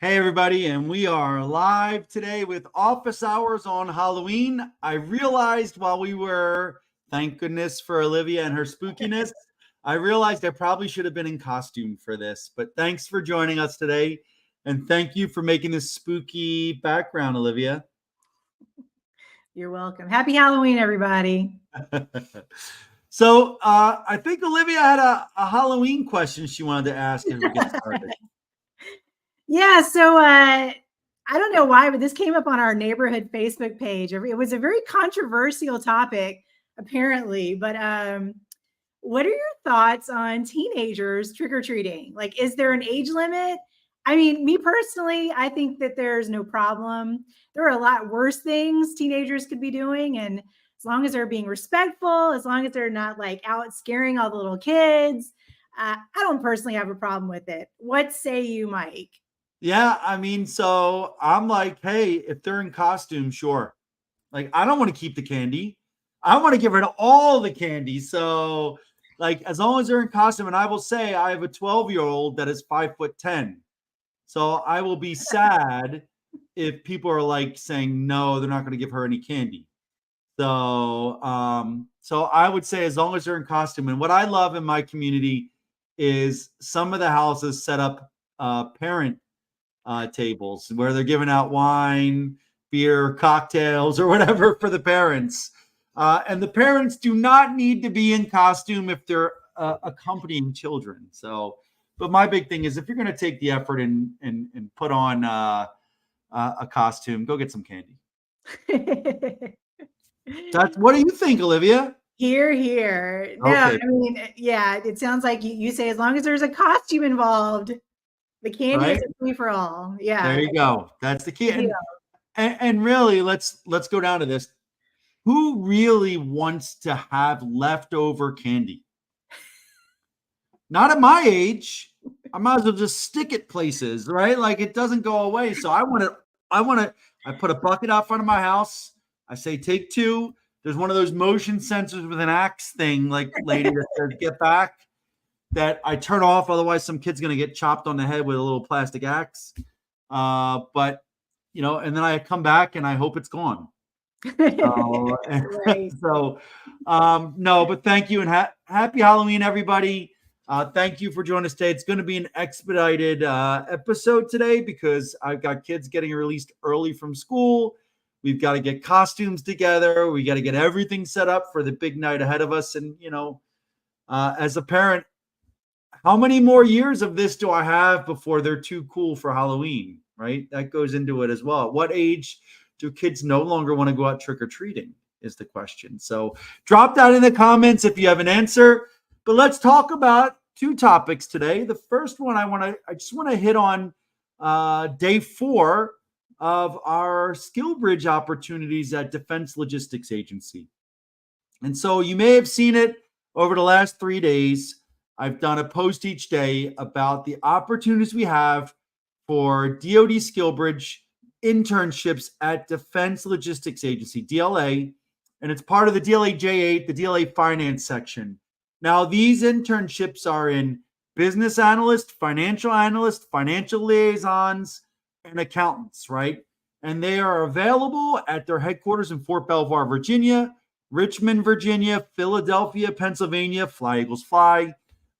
Hey, everybody, and we are live today with office hours on Halloween. I realized while we were, thank goodness for Olivia and her spookiness, I realized I probably should have been in costume for this, but thanks for joining us today. And thank you for making this spooky background, Olivia. You're welcome. Happy Halloween, everybody. So I think Olivia had a Halloween question she wanted to ask as we get started. Yeah, so I don't know why, but this came up on our neighborhood Facebook page. It was a very controversial topic, apparently. But what are your thoughts on teenagers trick-or-treating? Like, is there an age limit? I mean, me personally, I think that there's no problem. There are a lot worse things teenagers could be doing. And as long as they're being respectful, as long as they're not like out scaring all the little kids, I don't personally have a problem with it. What say you, Mike? Yeah, I mean, so I'm like, hey, if they're in costume, sure. Like, I don't want to keep the candy. I want to get rid of all the candy. So, like, as long as they're in costume, and I will say I have a 12-year-old that is 5'10". So I will be sad if people are like saying no, they're not going to give her any candy. So I would say as long as they're in costume. And what I love in my community is some of the houses set up parent tables where they're giving out wine, beer, cocktails, or whatever for the parents. And the parents do not need to be in costume if they're accompanying children. So, but my big thing is if you're going to take the effort and put on a costume, go get some candy. That's what do you think, Olivia? Here, here. No, Okay, I mean, yeah, it sounds like you say as long as there's a costume involved, the candy is right a free for all. there Yeah, you go. That's the key. good deal. And really, let's go down to this. Who really wants to have leftover candy? Not at my age. I might as well just stick it places, right? Like it doesn't go away. So I put a bucket out front of my house. I say, take two. There's one of those motion sensors with an axe thing, like lady that says, get back, that I turn off. Otherwise, some kid's going to get chopped on the head with a little plastic axe. But, and then I come back and I hope it's gone. So, Right. so no, but thank you and happy Halloween, everybody. Thank you for joining us today. It's going to be an expedited episode today because I've got kids getting released early from school. We've got to get costumes together. We got to get everything set up for the big night ahead of us. And, as a parent, how many more years of this do I have before they're too cool for Halloween? Right? That goes into it as well. At what age do kids no longer want to go out trick-or-treating is the question. So drop that in the comments if you have an answer. But let's talk about two topics today. The first one I just want to hit on day 4 of our skill bridge opportunities at Defense Logistics Agency. And so you may have seen it over the last 3 days. I've done a post each day about the opportunities we have for DoD skill bridge internships at Defense Logistics Agency, DLA, and it's part of the DLA J8, the DLA finance section. Now, these internships are in business analyst, financial liaisons, and accountants, right? And they are available at their headquarters in Fort Belvoir, Virginia, Richmond, Virginia, Philadelphia, Pennsylvania, Fly Eagles Fly.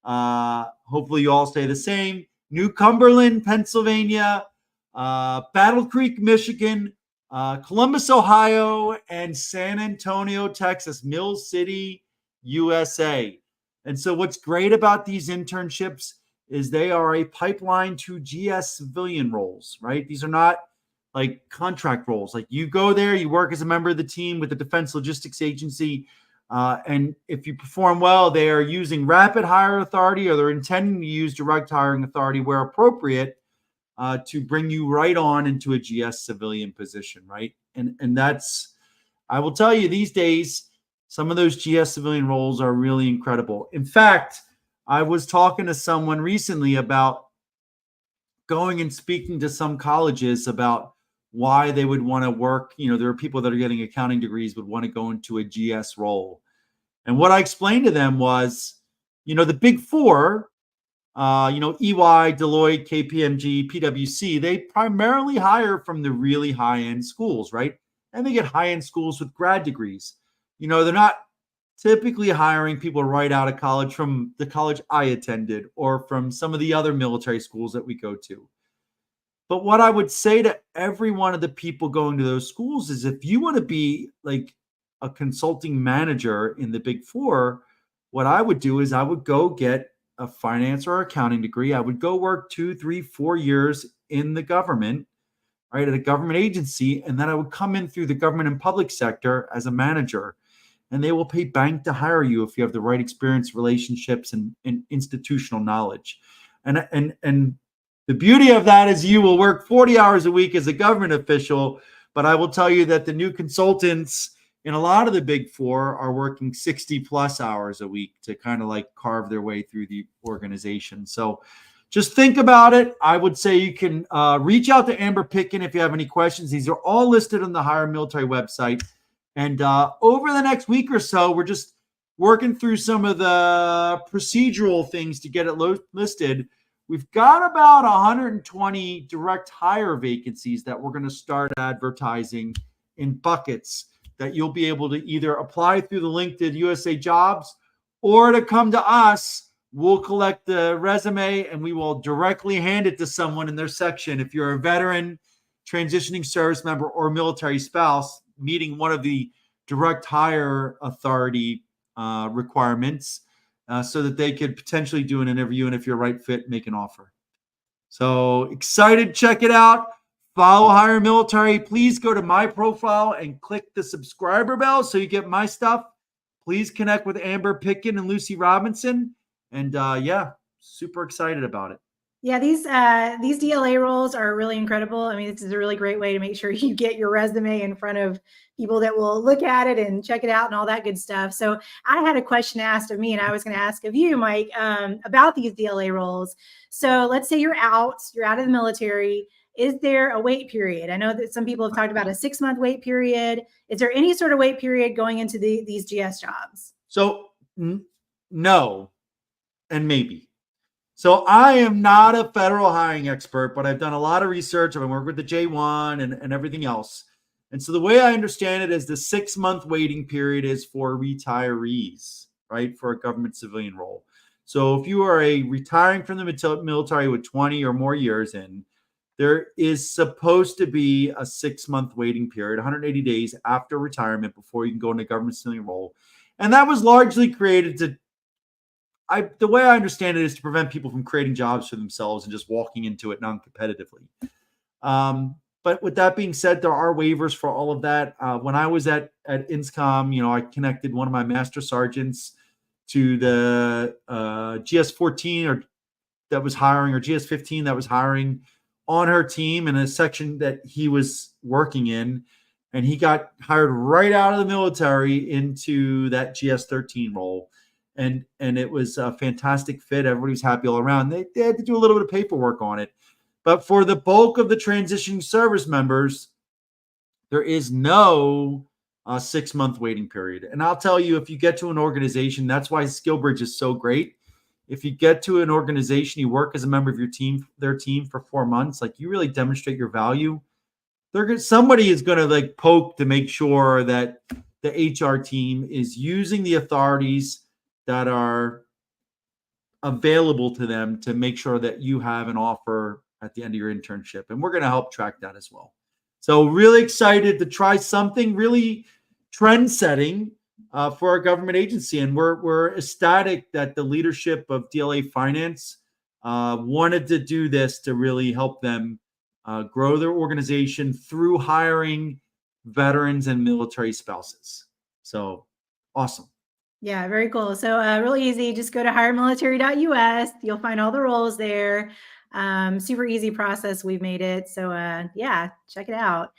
Hopefully you all stay the same. New Cumberland, Pennsylvania, Battle Creek, Michigan, Columbus, Ohio, and San Antonio, Texas, Mill City, USA. And so what's great about these internships is they are a pipeline to GS civilian roles, right? These are not like contract roles. Like you go there, you work as a member of the team with the Defense Logistics Agency, and if you perform well, they are using rapid hire authority or they're intending to use direct hiring authority where appropriate to bring you right on into a GS civilian position, right? And that's, I will tell you these days, some of those GS civilian roles are really incredible. In fact, I was talking to someone recently about going and speaking to some colleges about why they would want to work. There are people that are getting accounting degrees would want to go into a GS role. And what I explained to them was, the big 4 EY, Deloitte, KPMG, PwC, they primarily hire from the really high-end schools, right? And they get high-end schools with grad degrees. They're not typically hiring people right out of college from the college I attended or from some of the other military schools that we go to. But what I would say to every one of the people going to those schools is if you want to be like a consulting manager in the Big Four, what I would do is I would go get a finance or accounting degree. I would go work 2, 3, 4 years in the government, right, at a government agency, and then I would come in through the government and public sector as a manager. And they will pay bank to hire you if you have the right experience, relationships, and institutional knowledge. And the beauty of that is you will work 40 hours a week as a government official, but I will tell you that the new consultants in a lot of the Big Four are working 60 plus hours a week to kind of like carve their way through the organization. So just think about it. I would say you can reach out to Amber Pickin if you have any questions. These are all listed on the Hire Military website. And over the next week or so, we're just working through some of the procedural things to get it listed. We've got about 120 direct hire vacancies that we're going to start advertising in buckets that you'll be able to either apply through the link to USA Jobs or to come to us. We'll collect the resume and we will directly hand it to someone in their section. If you're a veteran, transitioning service member, or military spouse meeting one of the direct hire authority requirements, so that they could potentially do an interview, and if you're a right fit, make an offer. So excited, check it out. Follow Hire Military. Please go to my profile and click the subscriber bell so you get my stuff. Please connect with Amber Pickin and Lucy Robinson. And super excited about it. Yeah, these DLA roles are really incredible. I mean, this is a really great way to make sure you get your resume in front of people that will look at it and check it out and all that good stuff. So I had a question asked of me, and I was going to ask of you, Mike, about these DLA roles. So let's say you're out of the military. Is there a wait period? I know that some people have talked about a 6-month wait period. Is there any sort of wait period going into these GS jobs? So no, and maybe. So I am not a federal hiring expert, but I've done a lot of research. I've been working with the J1 and everything else. And so the way I understand it is the 6-month waiting period is for retirees, right, for a government civilian role. So if you are retiring from the military with 20 or more years in, there is supposed to be a 6-month waiting period, 180 days after retirement before you can go into a government civilian role. And that was largely created to the way I understand it is to prevent people from creating jobs for themselves and just walking into it non-competitively. But with that being said, there are waivers for all of that. When I was at INSCOM, I connected one of my master sergeants to the GS-14 that was hiring, or GS-15 that was hiring on her team in a section that he was working in. And he got hired right out of the military into that GS-13 role. And it was a fantastic fit. Everybody was happy all around. They had to do a little bit of paperwork on it. But for the bulk of the transitioning service members, there is no 6-month waiting period. And I'll tell you, if you get to an organization, that's why SkillBridge is so great. If you get to an organization, you work as a member of their team for 4 months, like you really demonstrate your value. Somebody is going to poke to make sure that the HR team is using the authorities that are available to them to make sure that you have an offer at the end of your internship. And we're going to help track that as well. So really excited to try something really trend setting for our government agency. And we're ecstatic that the leadership of DLA Finance wanted to do this to really help them grow their organization through hiring veterans and military spouses. So awesome. Yeah, very cool. So really easy. Just go to hiremilitary.us. You'll find all the roles there. Super easy process. We've made it. So check it out.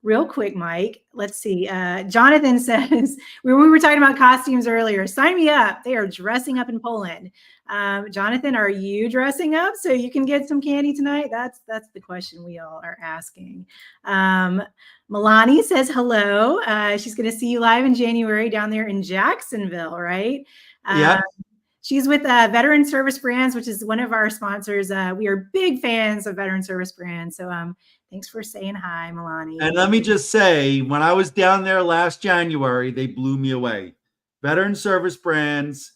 Real quick, Mike, let's see. Jonathan says, we were talking about costumes earlier. Sign me up. They are dressing up in Poland. Jonathan, are you dressing up so you can get some candy tonight? That's the question we all are asking. Milani says hello. She's going to see you live in January down there in Jacksonville, right? Yeah. She's with Veteran Service Brands, which is one of our sponsors. We are big fans of Veteran Service Brands. So thanks for saying hi, Milani. And let me just say, when I was down there last January, they blew me away. Veteran Service Brands,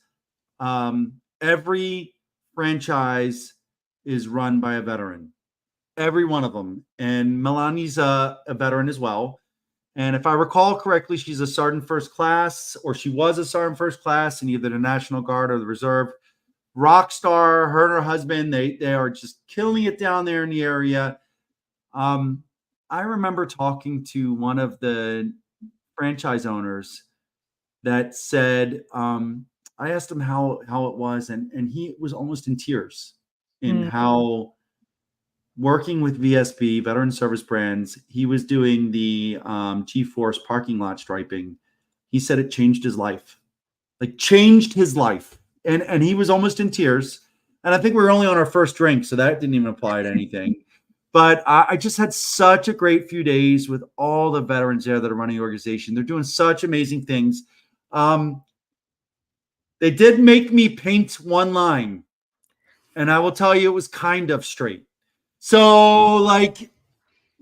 every franchise is run by a veteran. Every one of them. And Milani's a veteran as well. And if I recall correctly, she's a sergeant first class, or she was a sergeant first class in either the National Guard or the Reserve. Rock star, her and her husband, they are just killing it down there in the area. I remember talking to one of the franchise owners that said, I asked him how it was, and he was almost in tears in how working with VSB, Veteran Service Brands, he was doing the G-Force parking lot striping. He said it changed his life, like changed his life. And he was almost in tears. And I think we were only on our first drink, so that didn't even apply to anything. But I just had such a great few days with all the veterans there that are running the organization. They're doing such amazing things. They did make me paint one line, and I will tell you it was kind of straight. So, like,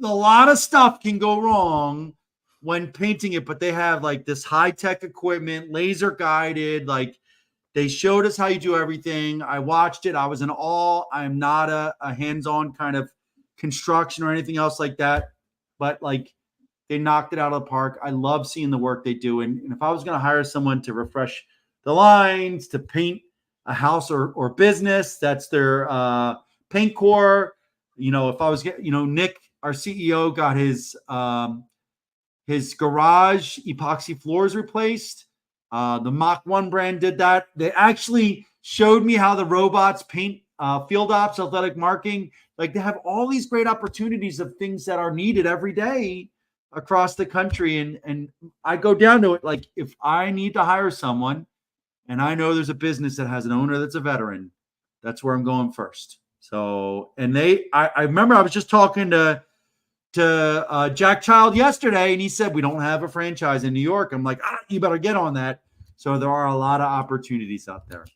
a lot of stuff can go wrong when painting it, but they have like this high-tech equipment, laser guided, like they showed us how you do everything. I watched it. I was in awe. I'm not a hands-on kind of construction or anything else like that, but like they knocked it out of the park. I love seeing the work they do. And if I was going to hire someone to refresh the lines, to paint a house or business, that's their paint core. If I was getting, Nick, our CEO, got his garage epoxy floors replaced. The Mach 1 brand did that. They actually showed me how the robots paint field ops, athletic marking. Like, they have all these great opportunities of things that are needed every day across the country. And I go down to it. Like, if I need to hire someone and I know there's a business that has an owner that's a veteran, that's where I'm going first. So, and I remember I was just talking to Jack Child yesterday, and he said, we don't have a franchise in New York. I'm like, you better get on that. So there are a lot of opportunities out there.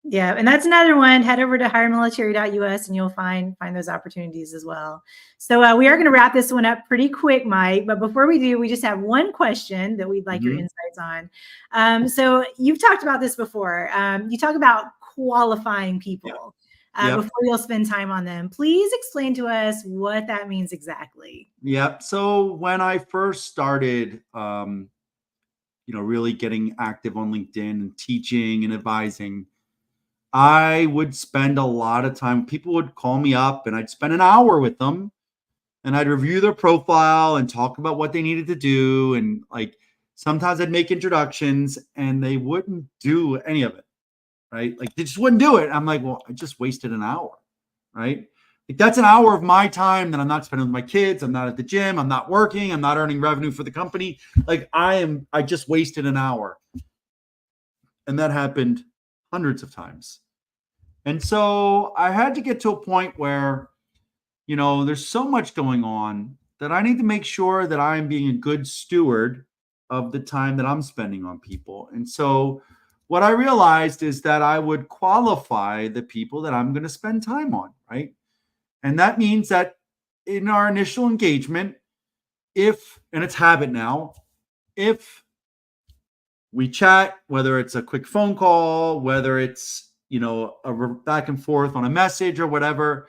Yeah. And that's another one. Head over to hiremilitary.us and you'll find those opportunities as well. So we are going to wrap this one up pretty quick, Mike. But before we do, we just have one question that we'd like your insights on. So you've talked about this before. You talk about qualifying people. Before you'll spend time on them. Please explain to us what that means exactly. Yep. So when I first started, really getting active on LinkedIn and teaching and advising, I would spend a lot of time. People would call me up and I'd spend an hour with them and I'd review their profile and talk about what they needed to do. And like, sometimes I'd make introductions and they wouldn't do any of it. Right? Like, they just wouldn't do it. I'm like, well, I just wasted an hour, right? Like, that's an hour of my time that I'm not spending with my kids. I'm not at the gym. I'm not working. I'm not earning revenue for the company. Like, I just wasted an hour. And that happened hundreds of times. And so I had to get to a point where, there's so much going on that I need to make sure that I'm being a good steward of the time that I'm spending on people. And so what I realized is that I would qualify the people that I'm going to spend time on, right? And that means that in our initial engagement, and it's habit now, if we chat, whether it's a quick phone call, whether it's, a back and forth on a message or whatever,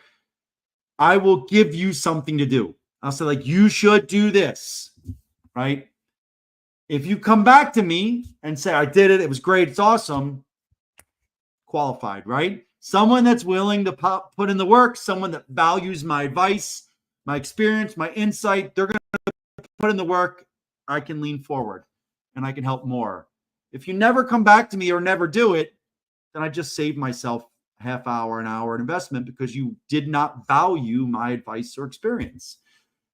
I will give you something to do. I'll say, like, you should do this, right? If you come back to me and say, I did it, it was great, it's awesome, qualified, right? Someone that's willing to put in the work, someone that values my advice, my experience, my insight, they're going to put in the work. I can lean forward and I can help more. If you never come back to me or never do it, then I just saved myself a half hour, an hour investment because you did not value my advice or experience.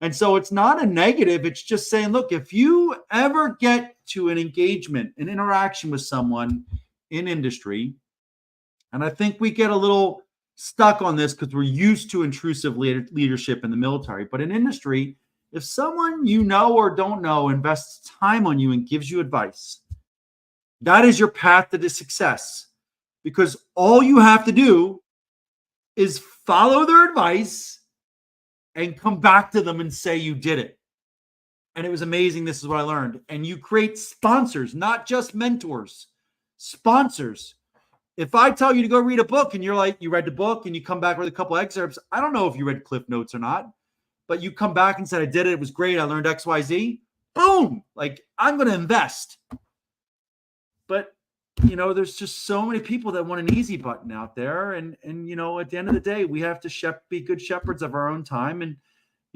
And so it's not a negative. It's just saying, look, if you ever get to an engagement, an interaction with someone in industry, and I think we get a little stuck on this because we're used to intrusive leadership in the military, but in industry, if someone you know or don't know invests time on you and gives you advice, that is your path to the success. because all you have to do is follow their advice and come back to them and say you did it. And it was amazing. This is what I learned. And you create sponsors, not just mentors, sponsors. If I tell you to go read a book and you're like, you read the book and you come back with a couple excerpts, I don't know if you read Cliff Notes or not, but you come back and said, I did it. It was great. I learned XYZ. Boom. Like, I'm going to invest. But, there's just so many people that want an easy button out there. And at the end of the day, we have to be good shepherds of our own time. And,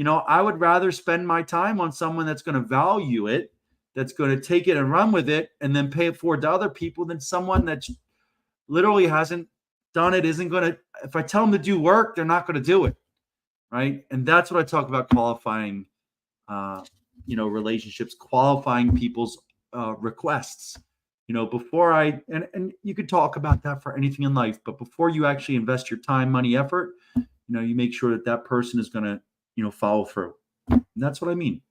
I would rather spend my time on someone that's going to value it, that's going to take it and run with it and then pay it forward to other people than someone that's literally hasn't done it, isn't going to, if I tell them to do work, they're not going to do it. Right. And that's what I talk about qualifying, relationships, qualifying people's requests, before and you could talk about that for anything in life, but before you actually invest your time, money, effort, you make sure that person is going to, follow through. And that's what I mean.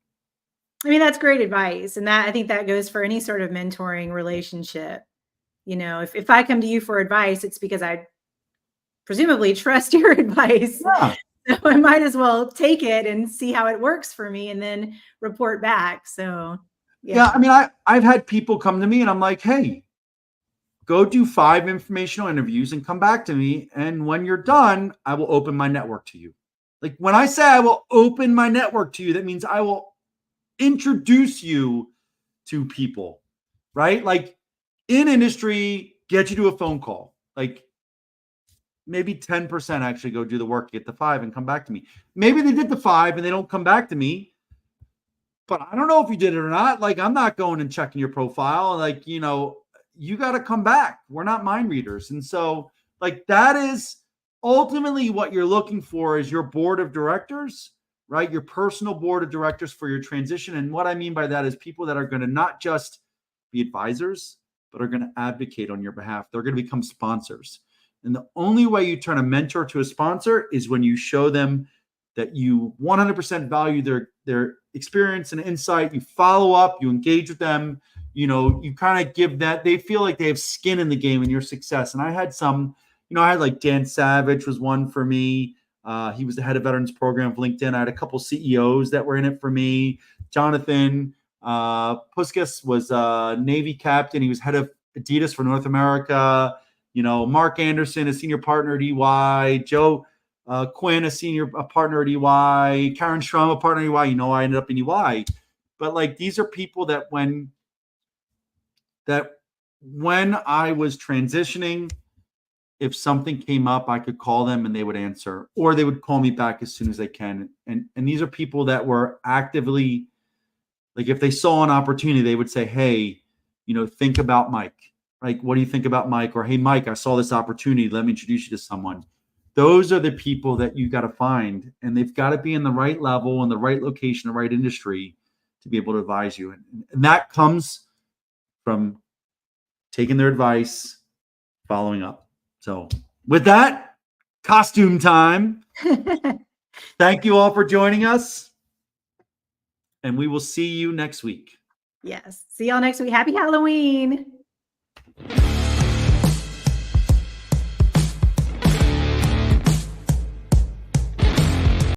I mean, that's great advice. And I think that goes for any sort of mentoring relationship. If I come to you for advice, it's because I presumably trust your advice. Yeah. So I might as well take it and see how it works for me and then report back. So, yeah. I mean, I've had people come to me and I'm like, hey, go do 5 informational interviews and come back to me. And when you're done, I will open my network to you. Like, when I say I will open my network to you, that means I will introduce you to people, right? Like, in industry, get you to a phone call. Like, maybe 10% actually go do the work, get the 5 and come back to me. Maybe they did the 5 and they don't come back to me, but I don't know if you did it or not. Like, I'm not going and checking your profile. Like, you got to come back. We're not mind readers. And so, like, that is ultimately what you're looking for is your board of directors, right? Your personal board of directors for your transition. And what I mean by that is people that are going to not just be advisors, but are going to advocate on your behalf. They're going to become sponsors. And the only way you turn a mentor to a sponsor is when you show them that you 100% value their experience and insight. You follow up, you engage with them, you kind of give that, they feel like they have skin in the game in your success. And I had some, I had like Dan Savage was one for me. He was the head of veterans program of LinkedIn. I had a couple CEOs that were in it for me. Jonathan Puskas was a Navy captain. He was head of Adidas for North America. Mark Anderson, a senior partner at EY. Joe Quinn, a senior partner at EY. Karen Strom, a partner at EY. I ended up in EY. But like, these are people that when I was transitioning, if something came up, I could call them and they would answer, or they would call me back as soon as they can. And these are people that were actively, like, if they saw an opportunity, they would say, hey, think about Mike. Like, what do you think about Mike? Or, hey, Mike, I saw this opportunity. Let me introduce you to someone. Those are the people that you got to find, and they've got to be in the right level, in the right location, the right industry to be able to advise you. And that comes from taking their advice, following up. So with that, costume time. Thank you all for joining us, and we will see you next week. Yes. See y'all next week. Happy Halloween.